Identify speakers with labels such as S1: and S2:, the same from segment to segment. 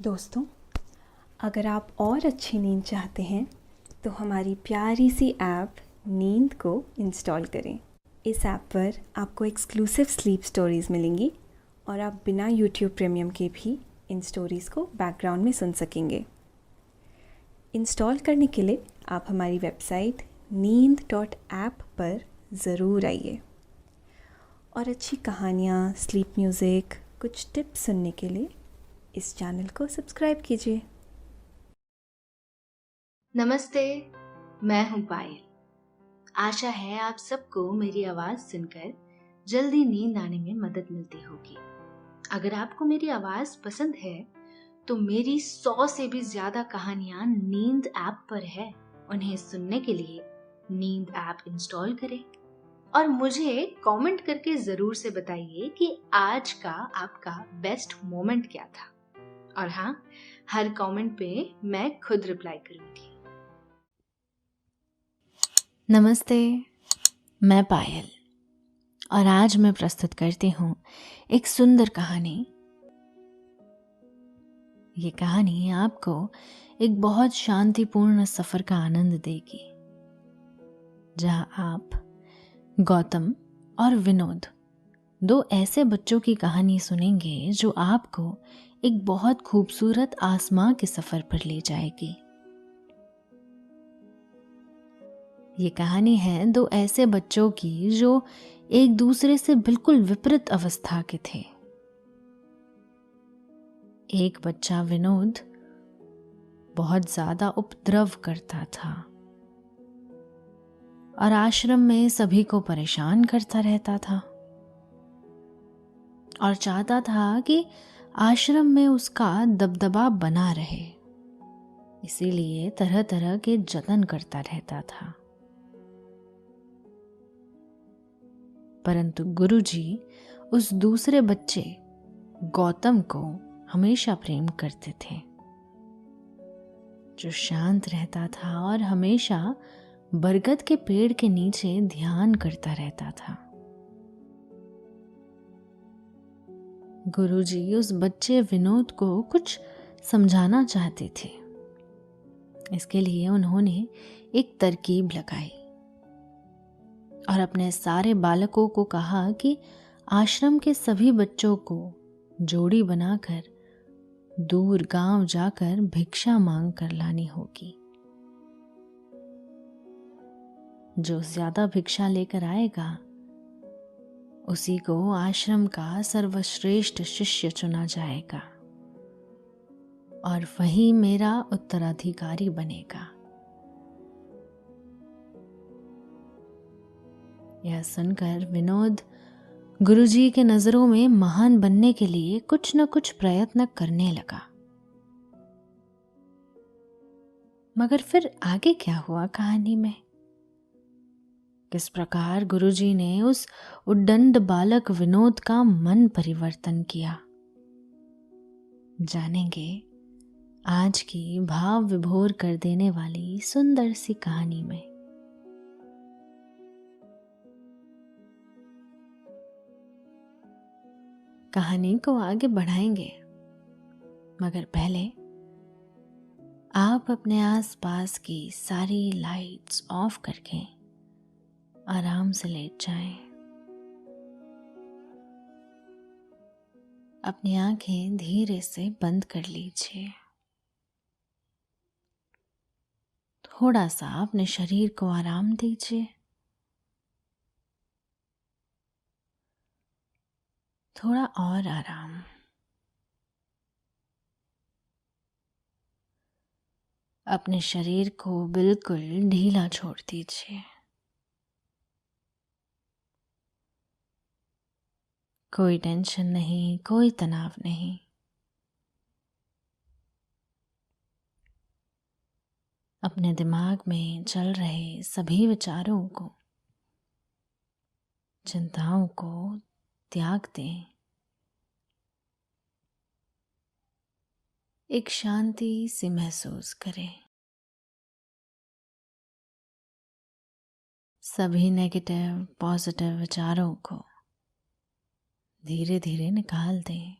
S1: दोस्तों, अगर आप और अच्छी नींद चाहते हैं तो हमारी प्यारी सी ऐप नींद को इंस्टॉल करें। इस ऐप पर आपको एक्सक्लूसिव स्लीप स्टोरीज़ मिलेंगी और आप बिना यूट्यूब प्रीमियम के भी इन स्टोरीज़ को बैकग्राउंड में सुन सकेंगे। इंस्टॉल करने के लिए आप हमारी वेबसाइट neend.app पर ज़रूर आइए और अच्छी कहानियाँ, स्लीप म्यूज़िक, कुछ टिप्स सुनने के लिए इस चैनल को सब्सक्राइब कीजिए।
S2: नमस्ते, मैं हूं पायल। आशा है आप सबको मेरी आवाज सुनकर जल्दी नींद आने में मदद मिलती होगी। अगर आपको मेरी आवाज पसंद है तो मेरी 100 से भी ज्यादा कहानियां नींद ऐप पर है। उन्हें सुनने के लिए नींद ऐप इंस्टॉल करें और मुझे कमेंट करके जरूर से बताइए कि आज का आपका बेस्ट मोमेंट क्या था। और हाँ, हर कमेंट पे मैं खुद रिप्लाई करूंगी।
S3: नमस्ते, मैं पायल और आज मैं प्रस्तुत करती हूँ एक सुंदर कहानी। ये कहानी आपको एक बहुत शांतिपूर्ण सफर का आनंद देगी, जहाँ आप गौतम और विनोद, दो ऐसे बच्चों की कहानी सुनेंगे जो आपको एक बहुत खूबसूरत आसमां के सफर पर ले जाएगी। ये कहानी है दो ऐसे बच्चों की जो एक दूसरे से बिल्कुल विपरीत अवस्था के थे। एक बच्चा विनोद बहुत ज्यादा उपद्रव करता था और आश्रम में सभी को परेशान करता रहता था और चाहता था कि आश्रम में उसका दबदबा बना रहे, इसीलिए तरह तरह के जतन करता रहता था। परंतु गुरुजी उस दूसरे बच्चे गौतम को हमेशा प्रेम करते थे, जो शांत रहता था और हमेशा बरगद के पेड़ के नीचे ध्यान करता रहता था। गुरुजी उस बच्चे विनोद को कुछ समझाना चाहते थे। इसके लिए उन्होंने एक तरकीब लगाई और अपने सारे बालकों को कहा कि आश्रम के सभी बच्चों को जोड़ी बनाकर दूर गांव जाकर भिक्षा मांग कर लानी होगी। जो ज्यादा भिक्षा लेकर आएगा उसी को आश्रम का सर्वश्रेष्ठ शिष्य चुना जाएगा और वही मेरा उत्तराधिकारी बनेगा। यह सुनकर विनोद गुरुजी के नजरों में महान बनने के लिए कुछ न कुछ प्रयत्न करने लगा। मगर फिर आगे क्या हुआ कहानी में? किस प्रकार गुरुजी ने उस उद्दंड बालक विनोद का मन परिवर्तन किया, जानेंगे आज की भाव विभोर कर देने वाली सुंदर सी कहानी में। कहानी को आगे बढ़ाएंगे, मगर पहले आप अपने आसपास की सारी लाइट्स ऑफ करके आराम से लेट जाएं। अपनी आंखें धीरे से बंद कर लीजिए। थोड़ा सा अपने शरीर को आराम दीजिए। थोड़ा और आराम। अपने शरीर को बिल्कुल ढीला छोड़ दीजिए। कोई टेंशन नहीं, कोई तनाव नहीं। अपने दिमाग में चल रहे सभी विचारों को, चिंताओं को त्याग दें। एक शांति सी महसूस करें। सभी नेगेटिव पॉजिटिव विचारों को धीरे धीरे निकाल दें।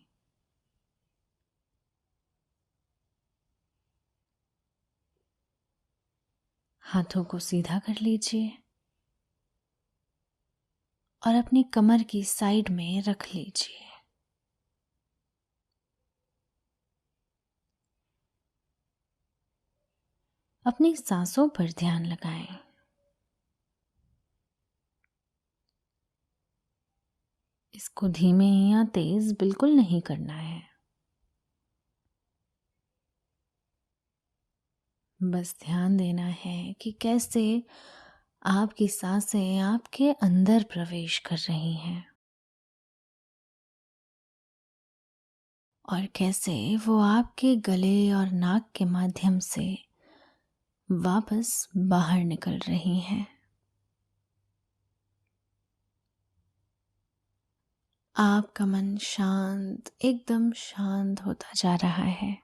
S3: हाथों को सीधा कर लीजिए और अपनी कमर की साइड में रख लीजिए। अपनी सांसों पर ध्यान लगाएं। इसको धीमे या तेज बिल्कुल नहीं करना है। बस ध्यान देना है कि कैसे आपकी सांसें आपके अंदर प्रवेश कर रही हैं और कैसे वो आपके गले और नाक के माध्यम से वापस बाहर निकल रही हैं। आपका मन शांत, एकदम शांत होता जा रहा है।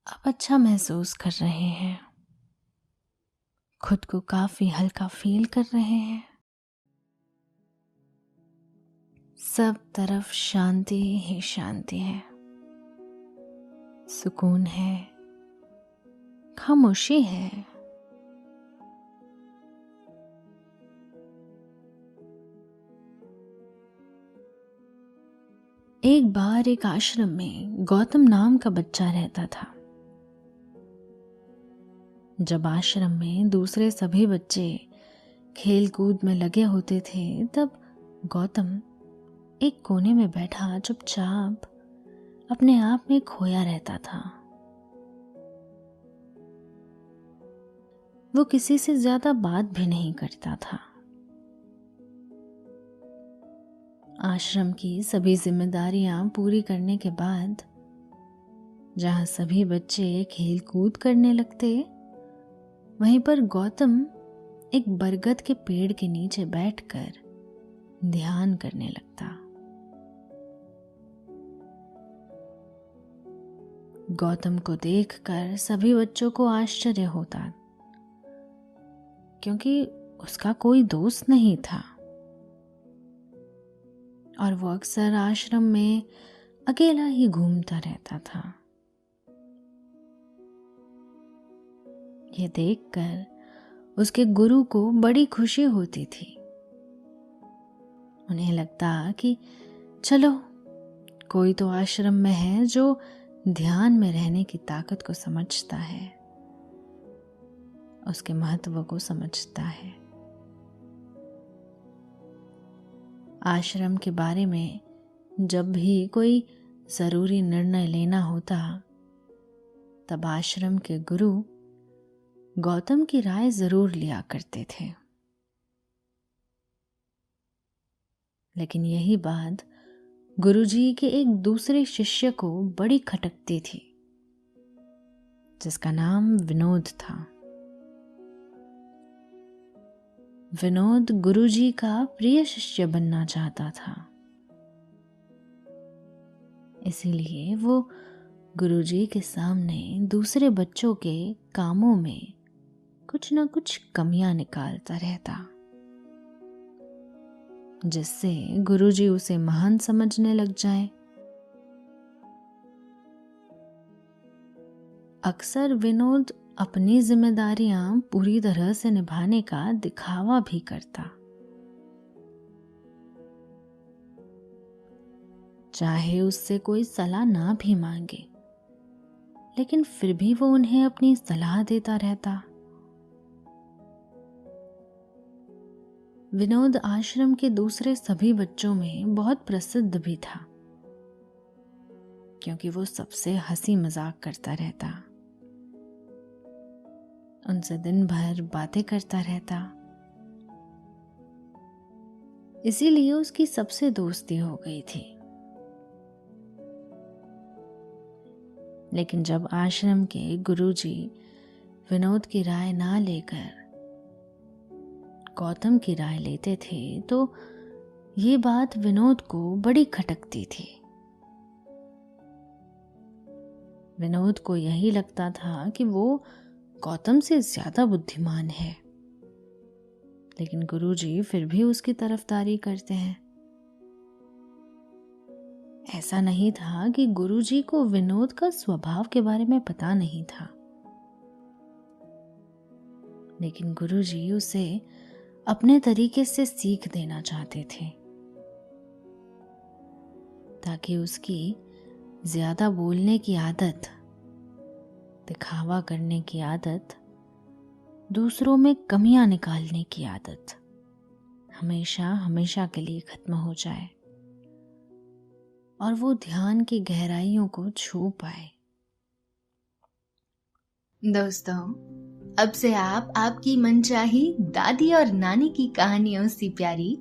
S3: आप अच्छा महसूस कर रहे हैं, खुद को काफी हल्का फील कर रहे हैं। सब तरफ शांति ही शांति है, सुकून है, खामोशी है। एक बार एक आश्रम में गौतम नाम का बच्चा रहता था। जब आश्रम में दूसरे सभी बच्चे खेल कूद में लगे होते थे, तब गौतम एक कोने में बैठा चुपचाप अपने आप में खोया रहता था। वो किसी से ज्यादा बात भी नहीं करता था। आश्रम की सभी जिम्मेदारियां पूरी करने के बाद जहां सभी बच्चे खेल कूद करने लगते, वहीं पर गौतम एक बरगद के पेड़ के नीचे बैठकर ध्यान करने लगता। गौतम को देखकर सभी बच्चों को आश्चर्य होता, क्योंकि उसका कोई दोस्त नहीं था और वो अक्सर आश्रम में अकेला ही घूमता रहता था। ये देखकर उसके गुरु को बड़ी खुशी होती थी। उन्हें लगता कि चलो, कोई तो आश्रम में है जो ध्यान में रहने की ताकत को समझता है, उसके महत्व को समझता है। आश्रम के बारे में जब भी कोई जरूरी निर्णय लेना होता, तब आश्रम के गुरु गौतम की राय जरूर लिया करते थे। लेकिन यही बात गुरुजी के एक दूसरे शिष्य को बड़ी खटकती थी, जिसका नाम विनोद था। विनोद गुरुजी का प्रिय शिष्य बनना चाहता था। इसीलिए वो गुरुजी के सामने दूसरे बच्चों के कामों में कुछ न कुछ कमियां निकालता रहता, जिससे गुरुजी उसे महान समझने लग जाए। अक्सर विनोद अपनी जिम्मेदारियां पूरी तरह से निभाने का दिखावा भी करता, चाहे उससे कोई सलाह ना भी मांगे, लेकिन फिर भी वो उन्हें अपनी सलाह देता रहता। विनोद आश्रम के दूसरे सभी बच्चों में बहुत प्रसिद्ध भी था, क्योंकि वो सबसे हंसी मजाक करता रहता, उनसे दिन भर बातें करता रहता। इसीलिए उसकी सबसे दोस्ती हो गई थी। लेकिन जब आश्रम के गुरुजी विनोद की राय ना लेकर गौतम की राय लेते थे, तो ये बात विनोद को बड़ी खटकती थी। विनोद को यही लगता था कि वो गौतम से ज्यादा बुद्धिमान है, लेकिन गुरुजी फिर भी उसकी तरफदारी करते हैं। ऐसा नहीं था कि गुरुजी को विनोद का स्वभाव के बारे में पता नहीं था, लेकिन गुरुजी उसे अपने तरीके से सीख देना चाहते थे, ताकि उसकी ज्यादा बोलने की आदत, दिखावा करने की आदत, दूसरों में कमियां निकालने की आदत हमेशा हमेशा के लिए खत्म हो जाए और वो ध्यान की गहराइयों को छू पाए।
S2: दोस्तों, अब से आप आपकी मनचाही दादी और नानी की कहानियों से प्यारी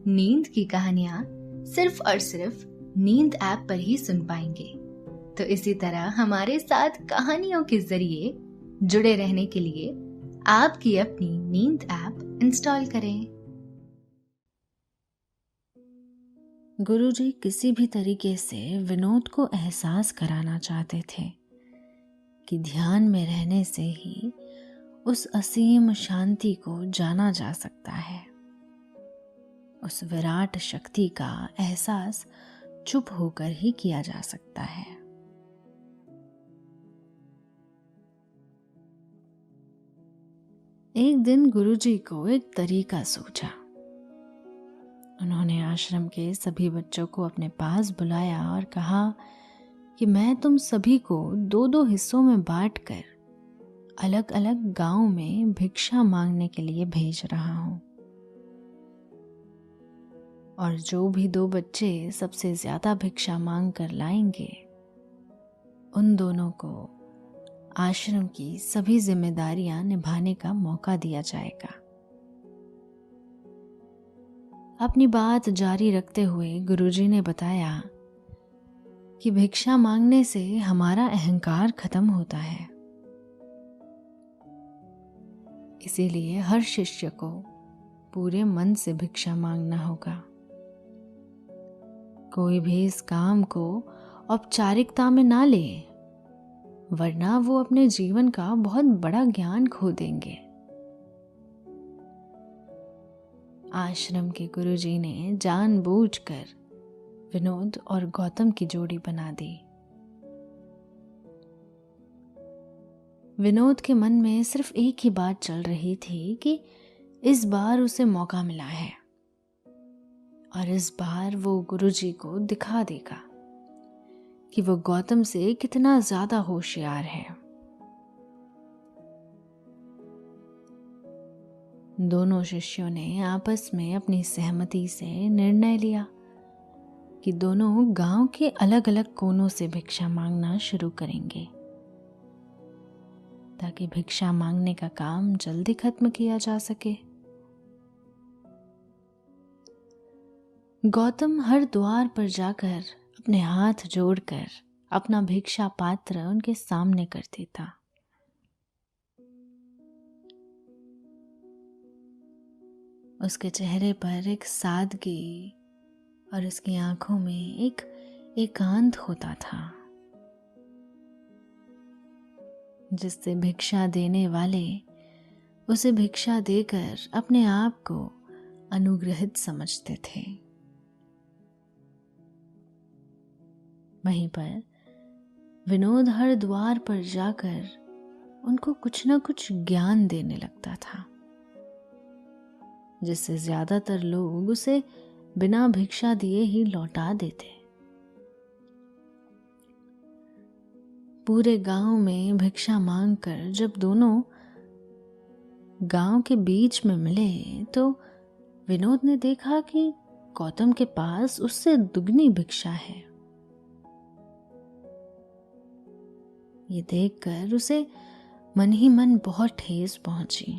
S2: नींद की कहानियां सिर्फ और सिर्फ नींद ऐप पर ही सुन पाएंगे। तो इसी तरह हमारे साथ कहानियों के जरिए जुड़े रहने के लिए आपकी अपनी नींद ऐप इंस्टॉल करें।
S3: गुरुजी किसी भी तरीके से विनोद को एहसास कराना चाहते थे कि ध्यान में रहने से ही उस असीम शांति को जाना जा सकता है। उस विराट शक्ति का एहसास चुप होकर ही किया जा सकता है। एक दिन गुरुजी को एक तरीका सूझा। उन्होंने आश्रम के सभी बच्चों को अपने पास बुलाया और कहा कि मैं तुम सभी को 2-2 हिस्सों में बांटकर अलग अलग गांव में भिक्षा मांगने के लिए भेज रहा हूं, और जो भी 2 बच्चे सबसे ज्यादा भिक्षा मांग कर लाएंगे, उन दोनों को आश्रम की सभी जिम्मेदारियां निभाने का मौका दिया जाएगा। अपनी बात जारी रखते हुए गुरुजी ने बताया कि भिक्षा मांगने से हमारा अहंकार खत्म होता है, इसीलिए हर शिष्य को पूरे मन से भिक्षा मांगना होगा। कोई भी इस काम को औपचारिकता में ना ले, वरना वो अपने जीवन का बहुत बड़ा ज्ञान खो देंगे। आश्रम के गुरुजी ने जानबूझकर विनोद और गौतम की जोड़ी बना दी। विनोद के मन में सिर्फ एक ही बात चल रही थी कि इस बार उसे मौका मिला है और इस बार वो गुरुजी को दिखा देगा कि वो गौतम से कितना ज्यादा होशियार है। दोनों शिष्यों ने आपस में अपनी सहमति से निर्णय लिया कि दोनों गांव के अलग अलग कोनों से भिक्षा मांगना शुरू करेंगे, ताकि भिक्षा मांगने का काम जल्दी खत्म किया जा सके। गौतम हर द्वार पर जाकर अपने हाथ जोड़कर अपना भिक्षा पात्र उनके सामने कर देता। उसके चेहरे पर एक सादगी और उसकी आंखों में एक एकांत होता था, जिससे भिक्षा देने वाले उसे भिक्षा देकर अपने आप को अनुग्रहित समझते थे। वहीं पर विनोद हर द्वार पर जाकर उनको कुछ न कुछ ज्ञान देने लगता था, जिससे ज्यादातर लोग उसे बिना भिक्षा दिए ही लौटा देते। पूरे गांव में भिक्षा मांगकर जब दोनों गांव के बीच में मिले तो विनोद ने देखा कि गौतम के पास उससे दुगनी भिक्षा है। ये देखकर उसे मन ही मन बहुत ठेस पहुंची।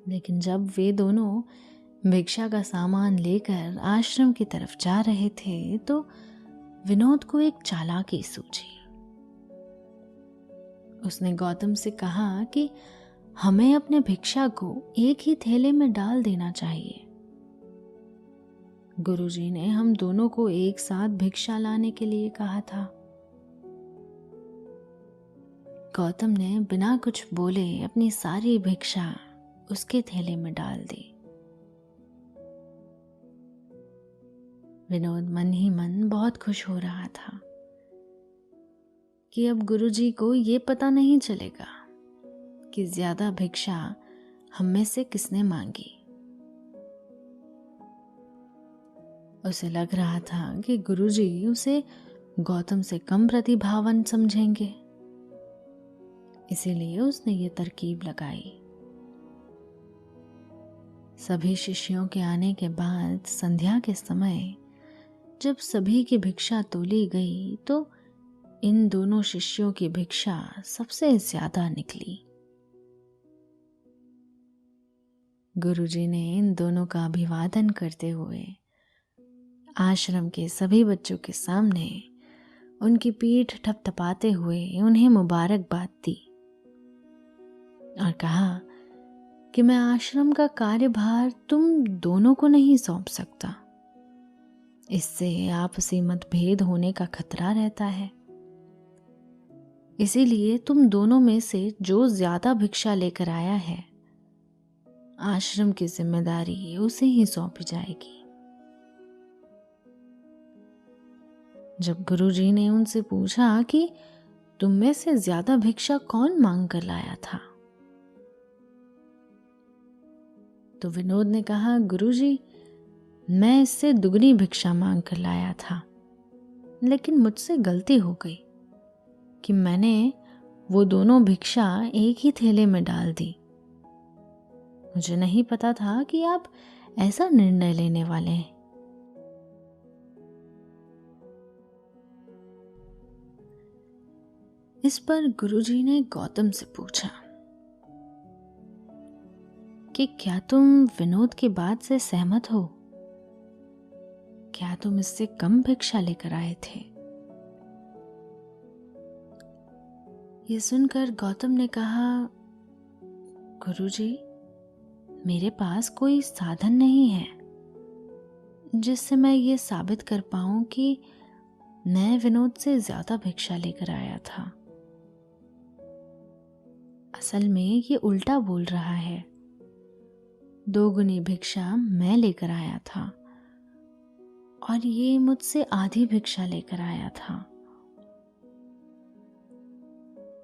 S3: लेकिन जब वे दोनों भिक्षा का सामान लेकर आश्रम की तरफ जा रहे थे तो विनोद को एक चालाकी सूझी। उसने गौतम से कहा कि हमें अपने भिक्षा को एक ही थैले में डाल देना चाहिए। गुरुजी ने हम दोनों को एक साथ भिक्षा लाने के लिए कहा था। गौतम ने बिना कुछ बोले अपनी सारी भिक्षा उसके थैले में डाल दी। विनोद मन ही मन बहुत खुश हो रहा था कि अब गुरुजी को ये पता नहीं चलेगा कि ज्यादा भिक्षा हम में से किसने मांगी। उसे लग रहा था कि गुरुजी उसे गौतम से कम प्रतिभावान समझेंगे, इसीलिए उसने ये तरकीब लगाई। सभी शिष्यों के आने के बाद संध्या के समय जब सभी की भिक्षा तोली गई तो इन दोनों शिष्यों की भिक्षा सबसे ज्यादा निकली। गुरुजी ने इन दोनों का अभिवादन करते हुए आश्रम के सभी बच्चों के सामने उनकी पीठ थपथपाते हुए उन्हें मुबारकबाद दी और कहा कि मैं आश्रम का कार्यभार तुम दोनों को नहीं सौंप सकता। इससे आपसी मतभेद होने का खतरा रहता है। इसीलिए तुम दोनों में से जो ज्यादा भिक्षा लेकर आया है, आश्रम की जिम्मेदारी उसे ही सौंपी जाएगी। जब गुरुजी ने उनसे पूछा कि तुम में से ज्यादा भिक्षा कौन मांग कर लाया था, तो विनोद ने कहा, गुरुजी, मैं इससे दुगनी भिक्षा मांग कर लाया था, लेकिन मुझसे गलती हो गई कि मैंने वो दोनों भिक्षा एक ही थैले में डाल दी। मुझे नहीं पता था कि आप ऐसा निर्णय लेने वाले हैं। इस पर गुरुजी ने गौतम से पूछा कि क्या तुम विनोद की बात से सहमत हो? क्या तुम इससे कम भिक्षा लेकर आए थे? ये सुनकर गौतम ने कहा, गुरुजी, मेरे पास कोई साधन नहीं है जिससे मैं ये साबित कर पाऊं कि मैं विनोद से ज्यादा भिक्षा लेकर आया था। असल में ये उल्टा बोल रहा है। दोगुनी भिक्षा मैं लेकर आया था और ये मुझसे आधी भिक्षा लेकर आया था,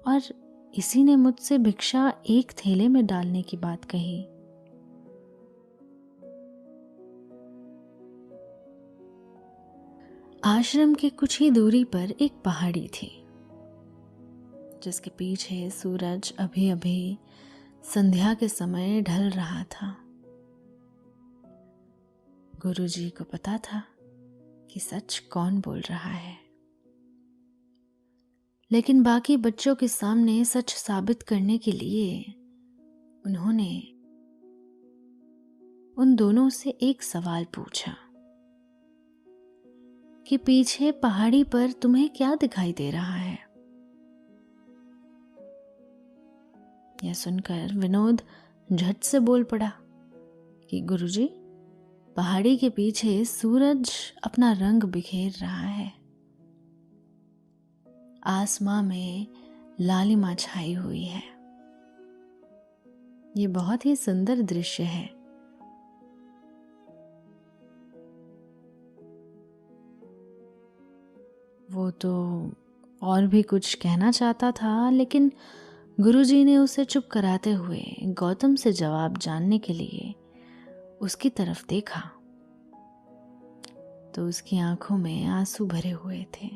S3: और इसी ने मुझसे भिक्षा एक थैले में डालने की बात कही। आश्रम के कुछ ही दूरी पर एक पहाड़ी थी जिसके पीछे सूरज अभी अभी संध्या के समय ढल रहा था। गुरुजी को पता था कि सच कौन बोल रहा है, लेकिन बाकी बच्चों के सामने सच साबित करने के लिए उन्होंने उन दोनों से एक सवाल पूछा कि पीछे पहाड़ी पर तुम्हें क्या दिखाई दे रहा है? यह सुनकर विनोद झट से बोल पड़ा कि गुरुजी, पहाड़ी के पीछे सूरज अपना रंग बिखेर रहा है। आसमां में लालिमा छाई हुई है। ये बहुत ही सुंदर दृश्य है। वो तो और भी कुछ कहना चाहता था, लेकिन गुरुजी ने उसे चुप कराते हुए गौतम से जवाब जानने के लिए उसकी तरफ देखा तो उसकी आंखों में आंसू भरे हुए थे।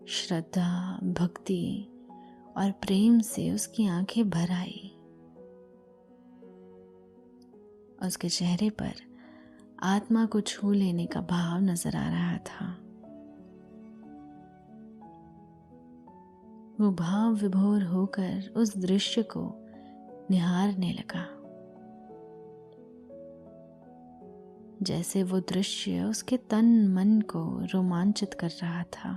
S3: श्रद्धा, भक्ति और प्रेम से उसकी आंखें भर आई। उसके चेहरे पर आत्मा को छू लेने का भाव नजर आ रहा था। वो भाव विभोर होकर उस दृश्य को निहारने लगा, जैसे वो दृश्य उसके तन मन को रोमांचित कर रहा था।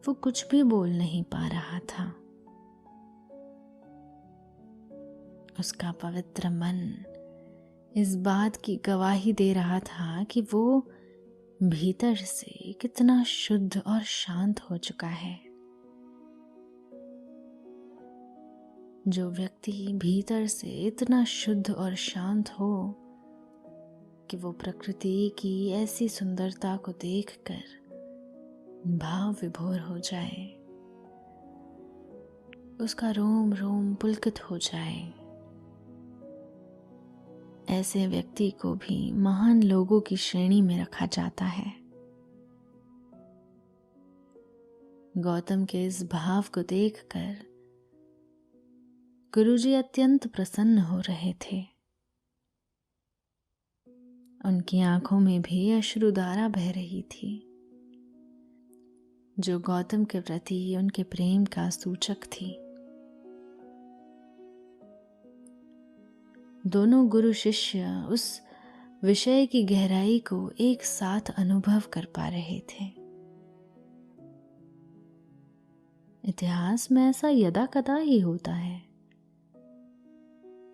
S3: वो कुछ भी बोल नहीं पा रहा था। उसका पवित्र मन इस बात की गवाही दे रहा था कि वो भीतर से कितना शुद्ध और शांत हो चुका है। जो व्यक्ति भीतर से इतना शुद्ध और शांत हो कि वो प्रकृति की ऐसी सुंदरता को देखकर भाव विभोर हो जाए, उसका रोम रोम पुलकित हो जाए, ऐसे व्यक्ति को भी महान लोगों की श्रेणी में रखा जाता है। गौतम के इस भाव को देखकर गुरुजी अत्यंत प्रसन्न हो रहे थे। उनकी आंखों में भी अश्रुधारा बह रही थी, जो गौतम के प्रति उनके प्रेम का सूचक थी। दोनों गुरु शिष्य उस विषय की गहराई को एक साथ अनुभव कर पा रहे थे। इतिहास में ऐसा यदा कदा ही होता है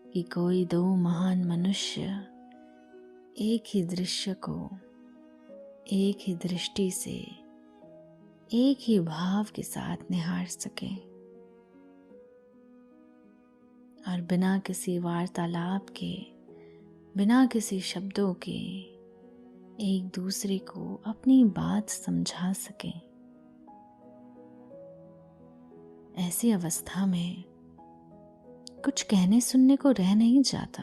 S3: कि कोई दो महान मनुष्य एक ही दृश्य को एक ही दृष्टि से एक ही भाव के साथ निहार सके और बिना किसी वार्तालाप के, बिना किसी शब्दों के एक दूसरे को अपनी बात समझा सके। ऐसी अवस्था में कुछ कहने सुनने को रह नहीं जाता,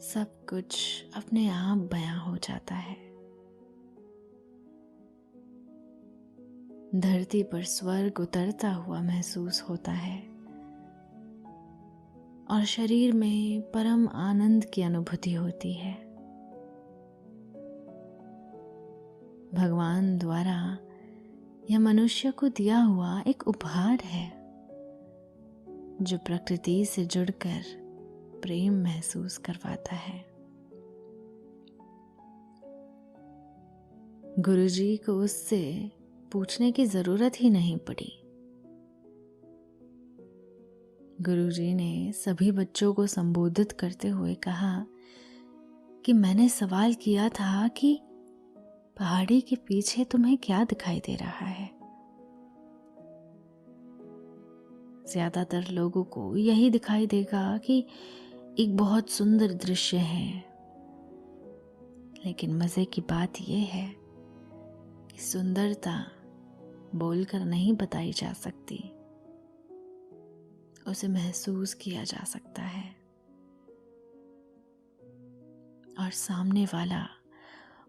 S3: सब कुछ अपने आप बयां हो जाता है। धरती पर स्वर्ग उतरता हुआ महसूस होता है और शरीर में परम आनंद की अनुभूति होती है। भगवान द्वारा यह मनुष्य को दिया हुआ एक उपहार है, जो प्रकृति से जुड़कर प्रेम महसूस करवाता है। गुरुजी को उससे पूछने की जरूरत ही नहीं पड़ी। गुरुजी ने सभी बच्चों को संबोधित करते हुए कहा कि मैंने सवाल किया था कि पहाड़ी के पीछे तुम्हें क्या दिखाई दे रहा है। ज्यादातर लोगों को यही दिखाई देगा कि एक बहुत सुंदर दृश्य है, लेकिन मजे की बात यह है कि सुंदरता बोलकर नहीं बताई जा सकती, उसे महसूस किया जा सकता है और सामने वाला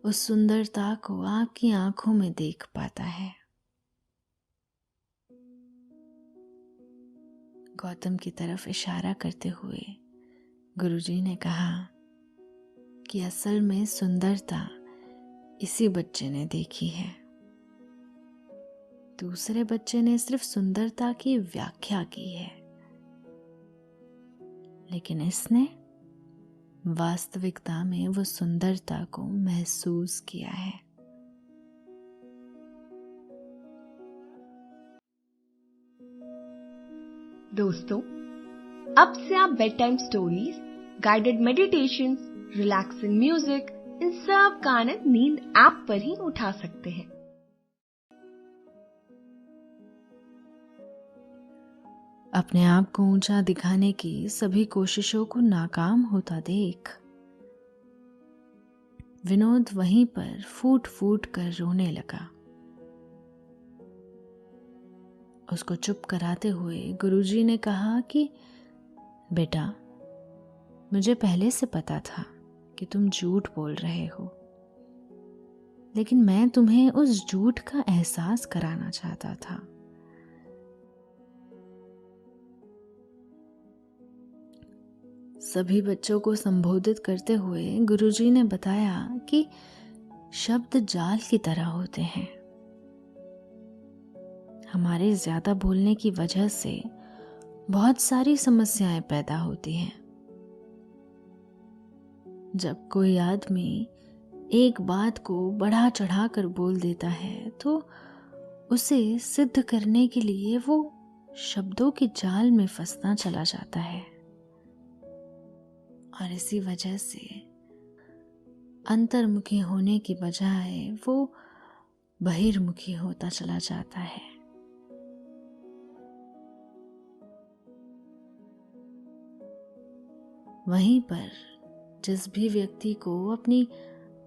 S3: उस सुंदरता को आपकी आंखों में देख पाता है। गौतम की तरफ इशारा करते हुए गुरुजी ने कहा कि असल में सुंदरता इसी बच्चे ने देखी है। दूसरे बच्चे ने सिर्फ सुंदरता की व्याख्या की है, लेकिन इसने वास्तविकता में वो सुंदरता को महसूस किया है।
S4: दोस्तों, अब से आप bed time stories, guided meditations, relaxing music, इन सब का आनंद नींद ऐप पर ही उठा सकते हैं।
S3: अपने आप को ऊंचा दिखाने की सभी कोशिशों को नाकाम होता देख विनोद वहीं पर फूट फूट कर रोने लगा। उसको चुप कराते हुए गुरुजी ने कहा कि बेटा, मुझे पहले से पता था कि तुम झूठ बोल रहे हो, लेकिन मैं तुम्हें उस झूठ का एहसास कराना चाहता था। सभी बच्चों को संबोधित करते हुए गुरुजी ने बताया कि शब्द जाल की तरह होते हैं। हमारे ज्यादा बोलने की वजह से बहुत सारी समस्याएं पैदा होती हैं। जब कोई आदमी एक बात को बढ़ा चढ़ा कर बोल देता है तो उसे सिद्ध करने के लिए वो शब्दों के जाल में फंसना चला जाता है और इसी वजह से अंतर्मुखी होने की बजाय वो बहिर्मुखी होता चला जाता है। वहीं पर जिस भी व्यक्ति को अपनी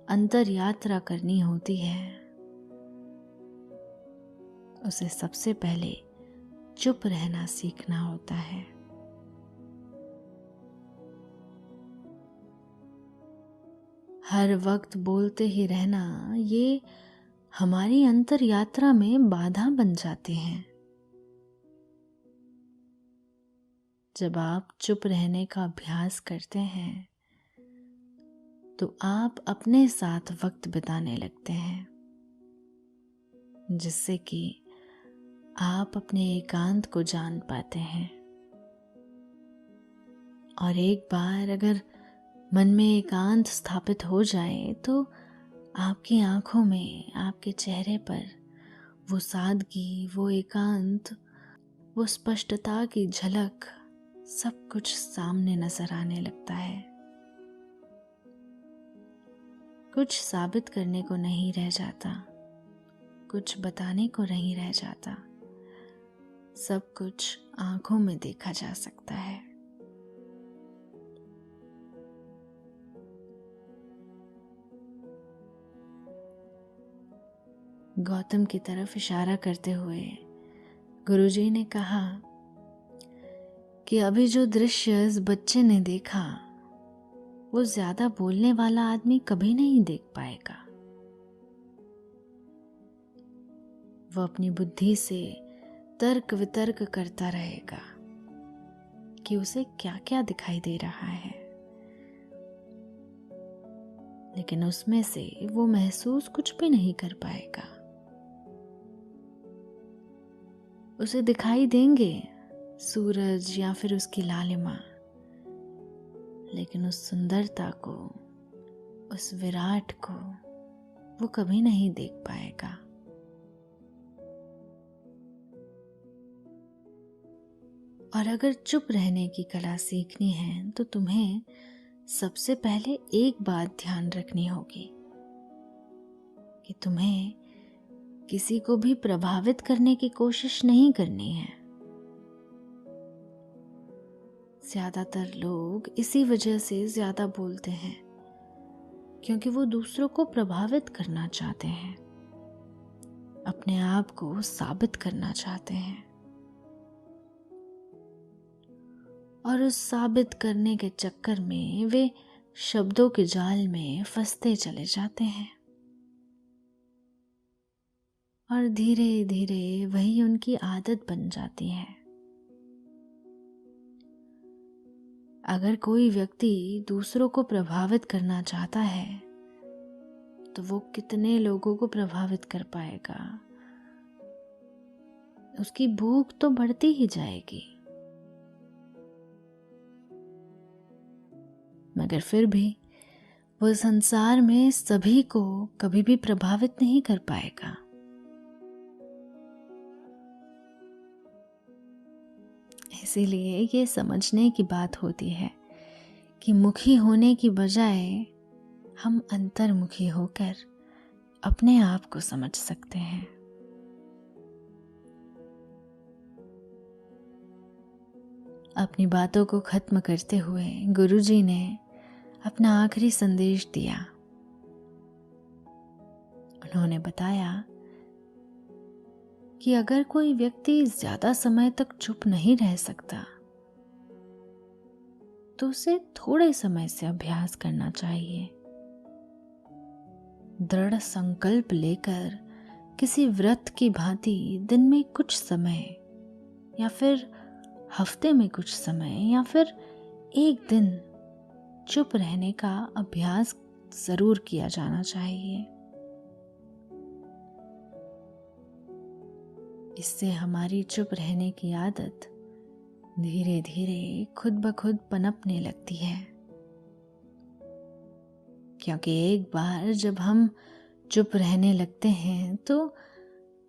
S3: अंतर यात्रा करनी होती है, उसे सबसे पहले चुप रहना सीखना होता है। हर वक्त बोलते ही रहना ये हमारी अंतर यात्रा में बाधा बन जाते हैं। जब आप चुप रहने का अभ्यास करते हैं तो आप अपने साथ वक्त बिताने लगते हैं, जिससे कि आप अपने एकांत को जान पाते हैं। और एक बार अगर मन में एकांत स्थापित हो जाए तो आपकी आंखों में, आपके चेहरे पर वो सादगी, वो एकांत, वो स्पष्टता की झलक, सब कुछ सामने नजर आने लगता है। कुछ साबित करने को नहीं रह जाता, कुछ बताने को नहीं रह जाता, सब कुछ आंखों में देखा जा सकता है। गौतम की तरफ इशारा करते हुए गुरुजी ने कहा कि अभी जो दृश्य इस बच्चे ने देखा वो ज्यादा बोलने वाला आदमी कभी नहीं देख पाएगा। वो अपनी बुद्धि से तर्क वितर्क करता रहेगा कि उसे क्या क्या दिखाई दे रहा है, लेकिन उसमें से वो महसूस कुछ भी नहीं कर पाएगा। उसे दिखाई देंगे सूरज या फिर उसकी लालिमा, लेकिन उस सुंदरता को, उस विराट को वो कभी नहीं देख पाएगा। और अगर चुप रहने की कला सीखनी है तो तुम्हें सबसे पहले एक बात ध्यान रखनी होगी कि तुम्हें किसी को भी प्रभावित करने की कोशिश नहीं करनी है। ज्यादातर लोग इसी वजह से ज्यादा बोलते हैं, क्योंकि वो दूसरों को प्रभावित करना चाहते हैं, अपने आप को साबित करना चाहते हैं, और उस साबित करने के चक्कर में वे शब्दों के जाल में फंसते चले जाते हैं और धीरे धीरे वही उनकी आदत बन जाती है। अगर कोई व्यक्ति दूसरों को प्रभावित करना चाहता है तो वो कितने लोगों को प्रभावित कर पाएगा, उसकी भूख तो बढ़ती ही जाएगी। मगर फिर भी वो संसार में सभी को कभी भी प्रभावित नहीं कर पाएगा। इसीलिए ये समझने की बात होती है कि मुखी होने की बजाय हम अंतर्मुखी होकर अपने आप को समझ सकते हैं। अपनी बातों को खत्म करते हुए गुरुजी ने अपना आखिरी संदेश दिया। उन्होंने बताया कि अगर कोई व्यक्ति ज्यादा समय तक चुप नहीं रह सकता तो उसे थोड़े समय से अभ्यास करना चाहिए। दृढ़ संकल्प लेकर किसी व्रत की भांति दिन में कुछ समय या फिर हफ्ते में कुछ समय या फिर एक दिन चुप रहने का अभ्यास जरूर किया जाना चाहिए। इससे हमारी चुप रहने की आदत धीरे धीरे खुद ब खुद पनपने लगती है, क्योंकि एक बार जब हम चुप रहने लगते हैं तो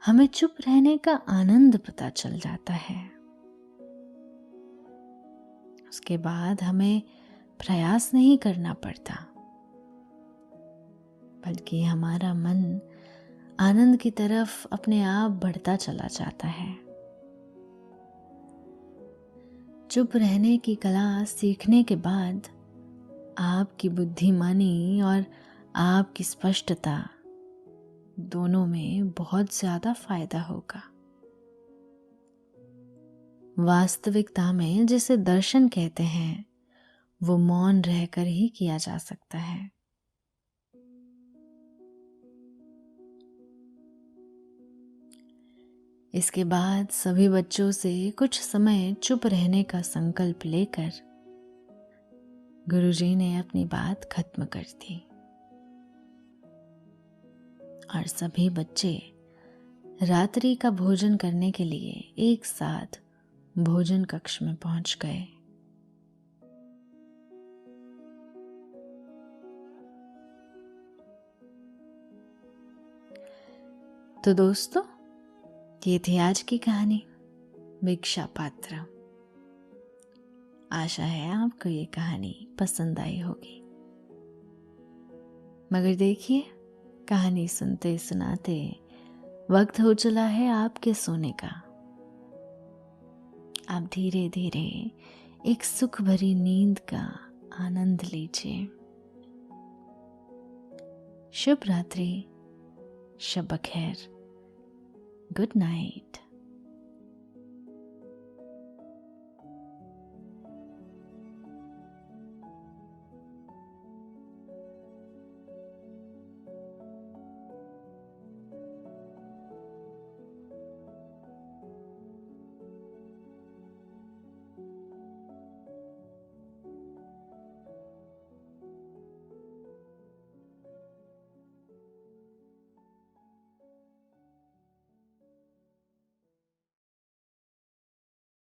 S3: हमें चुप रहने का आनंद पता चल जाता है। उसके बाद हमें प्रयास नहीं करना पड़ता, बल्कि हमारा मन आनंद की तरफ अपने आप बढ़ता चला जाता है। चुप रहने की कला सीखने के बाद आपकी बुद्धिमानी और आपकी स्पष्टता दोनों में बहुत ज्यादा फायदा होगा। वास्तविकता में जिसे दर्शन कहते हैं वो मौन रहकर ही किया जा सकता है। इसके बाद सभी बच्चों से कुछ समय चुप रहने का संकल्प लेकर गुरुजी ने अपनी बात खत्म कर दी और सभी बच्चे रात्रि का भोजन करने के लिए एक साथ भोजन कक्ष में पहुंच गए। तो दोस्तों, ये थी आज की कहानी भिक्षा पात्र। आशा है आपको ये कहानी पसंद आई होगी। मगर देखिए, कहानी सुनते सुनाते वक्त हो चला है आपके सोने का। आप धीरे धीरे एक सुख भरी नींद का आनंद लीजिए। शुभ रात्रि, शब बखैर, गुड नाइट।